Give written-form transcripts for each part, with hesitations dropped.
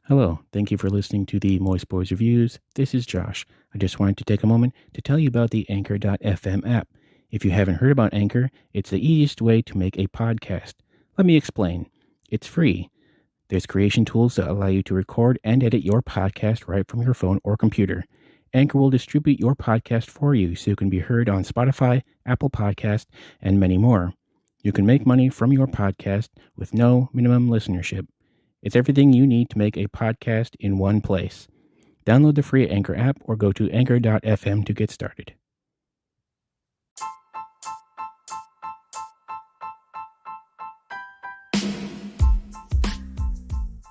Hello, thank you for listening to the Moist Boys Reviews. This is Josh. I just wanted to take a moment to tell you about the Anchor.fm app. If you haven't heard about Anchor, it's the easiest way to make a podcast. Let me explain. It's free. There's creation tools that allow you to record and edit your podcast right from your phone or computer. Anchor will distribute your podcast for you so you can be heard on Spotify, Apple Podcast, and many more. You can make money from your podcast with no minimum listenership. It's everything you need to make a podcast in one place. Download the free Anchor app or go to anchor.fm to get started.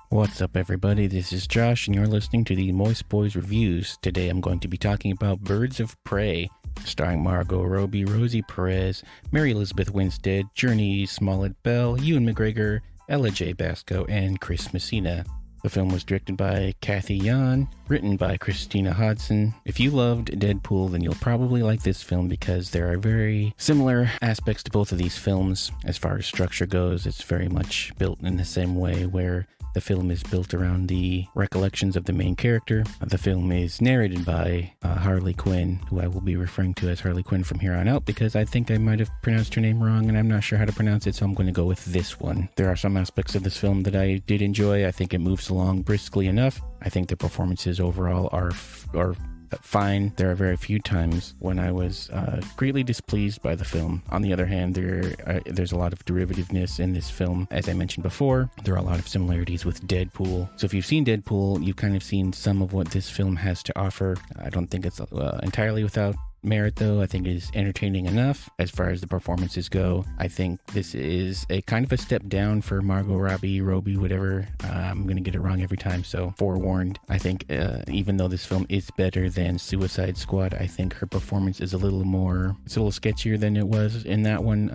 What's up, everybody? This is Josh, and you're listening to the Moist Boys Reviews. Today I'm going to be talking about Birds of Prey, starring Margot Robbie, Rosie Perez, Mary Elizabeth Winstead, Journey Smollett-Bell, Ewan McGregor, Ella J. Basco, and Chris Messina. The film was directed by Kathy Yan, written by Christina Hodson. If you loved Deadpool, then you'll probably like this film because there are very similar aspects to both of these films. As far as structure goes, it's very much built in the same way where the film is built around the recollections of the main character. The film is narrated by Harley Quinn, who I will be referring to as Harley Quinn from here on out because I think I might have pronounced her name wrong and I'm not sure how to pronounce it, so I'm going to go with this one. There are some aspects of this film that I did enjoy. I think it moves along briskly enough. I think the performances overall are fine. There are very few times when I was greatly displeased by the film. On the other hand, there's a lot of derivativeness in this film. As I mentioned before, there are a lot of similarities with Deadpool. So if you've seen Deadpool, you've kind of seen some of what this film has to offer. I don't think it's entirely without merit, though. I think it is entertaining enough as far as the performances go. I think this is a kind of a step down for Margot Robbie, whatever. I'm going to get it wrong every time, so forewarned. I think even though this film is better than Suicide Squad, I think her performance is it's a little sketchier than it was in that one.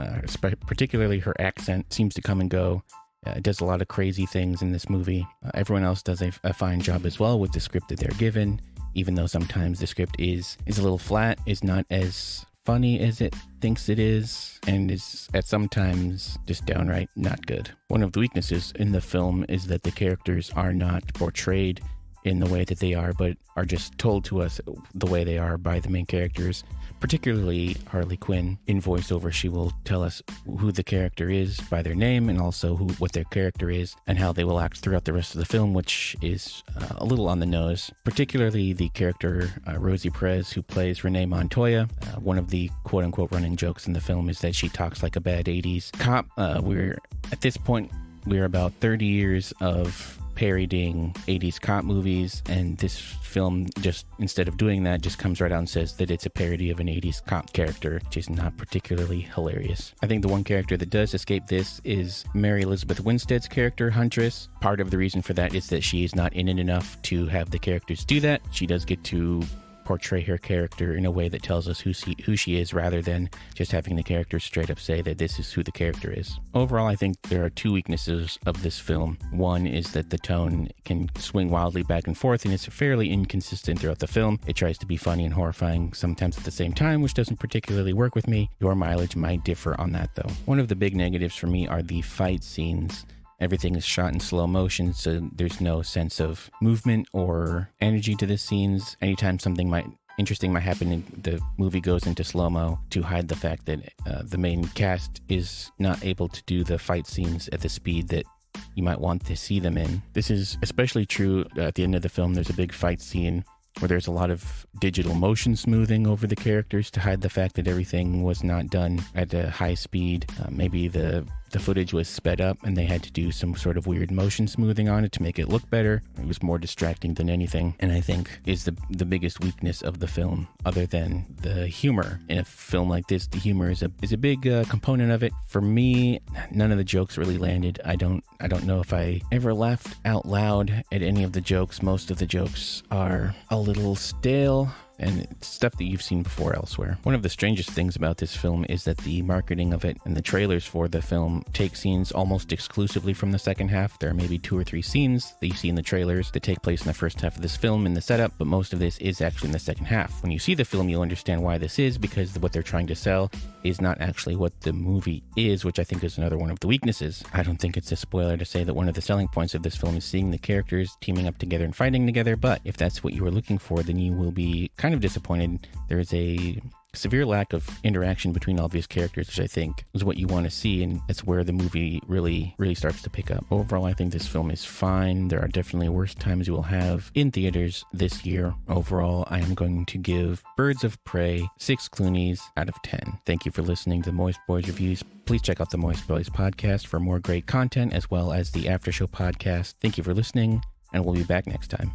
Particularly her accent seems to come and go. It does a lot of crazy things in this movie. Everyone else does a fine job as well with the script that they're given. Even though sometimes the script is a little flat, is not as funny as it thinks it is, and is at sometimes just downright not good. One of the weaknesses in the film is that the characters are not portrayed in the way that they are, but are just told to us the way they are by the main characters, particularly Harley Quinn. In voiceover, she will tell us who the character is by their name and also what their character is and how they will act throughout the rest of the film, which is a little on the nose. Particularly the character Rosie Perez, who plays Renee Montoya. One of the quote-unquote running jokes in the film is that she talks like a bad 80s cop. At this point, we're about 30 years of parodying 80s cop movies, and this film, just instead of doing that, just comes right out and says that it's a parody of an 80s cop character, which is not particularly hilarious. I think the one character that does escape this is Mary Elizabeth Winstead's character, Huntress. Part of the reason for that is that she is not in it enough to have the characters do that. She does get to portray her character in a way that tells us who she is, rather than just having the character straight up say that this is who the character is. Overall, I think there are two weaknesses of this film. One is that the tone can swing wildly back and forth, and it's fairly inconsistent throughout the film. It tries to be funny and horrifying sometimes at the same time, which doesn't particularly work with me. Your mileage might differ on that, though. One of the big negatives for me are the fight scenes. Everything is shot in slow motion, so there's no sense of movement or energy to the scenes. Anytime something interesting might happen, the movie goes into slow-mo to hide the fact that the main cast is not able to do the fight scenes at the speed that you might want to see them in. This is especially true at the end of the film. There's a big fight scene where there's a lot of digital motion smoothing over the characters to hide the fact that everything was not done at a high speed. Maybe the footage was sped up and they had to do some sort of weird motion smoothing on it to make it look better. It was more distracting than anything, and I think is the biggest weakness of the film, other than the humor. In a film like this, the humor is a big component of it. For me, none of the jokes really landed. I don't know if I ever laughed out loud at any of the jokes. Most of the jokes are a little stale. and it's stuff that you've seen before elsewhere. One of the strangest things about this film is that the marketing of it and the trailers for the film take scenes almost exclusively from the second half. There are maybe 2 or 3 scenes that you see in the trailers that take place in the first half of this film in the setup, but most of this is actually in the second half. When you see the film, you'll understand why this is, because what they're trying to sell is not actually what the movie is, which I think is another one of the weaknesses. I don't think it's a spoiler to say that one of the selling points of this film is seeing the characters teaming up together and fighting together, but if that's what you were looking for, then you will be kind of disappointed. There is a severe lack of interaction between all these characters, which I think is what you want to see, and it's where the movie really starts to pick up. Overall, I think this film is fine. There are definitely worse times you will have in theaters this year. Overall, I am going to give Birds of Prey 6 Clooney's out of 10. Thank you for listening to the Moist Boys Reviews. Please check out the Moist Boys podcast for more great content, as well as the After Show podcast. Thank you for listening, and we'll be back next time.